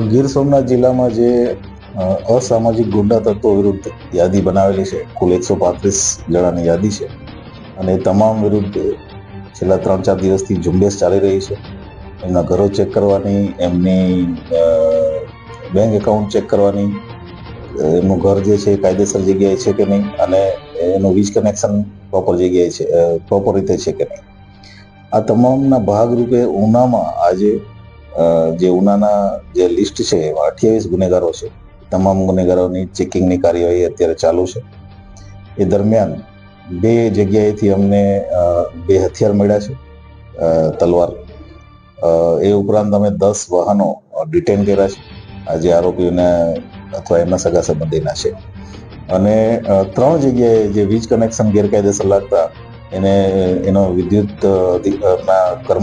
ગીર સોમનાથ જિલ્લામાં જે અસામાજિક ગુંડા તત્વો વિરુદ્ધ યાદી બનાવેલી છે, કુલ 135 જણાની યાદી છે અને તમામ વિરુદ્ધ છેલ્લા 3-4 દિવસથી ઝુંબેશ ચાલી રહી છે. એમના ઘરો ચેક કરવાની, એમની બેંક એકાઉન્ટ ચેક કરવાની, એમનું ઘર જે છે કાયદેસર જગ્યાએ છે કે નહીં અને એનું વીજ કનેક્શન પ્રોપર જગ્યાએ છે, પ્રોપર રીતે છે કે નહીં. આ તમામના ભાગરૂપે ઉનામાં આજે જે ઉનાના જે લિસ્ટ છે એમાં 28 ગુનેગારો છે. તમામ ગુનેગારોની ચેકિંગની કાર્યવાહી અત્યારે ચાલુ છે. એ દરમિયાન 2 જગ્યાએથી અમને 2 હથિયાર મળ્યા છે, તલવાર. એ ઉપરાંત અમે 10 વાહનો ડિટેન કર્યા છે. આજે આરોપીઓને અથવા એમના સગા સંબંધીના છે અને 3 જગ્યાએ જે વીજ કનેક્શન ગેરકાયદેસર લાગતા એનો વિદ્યુત કર્મ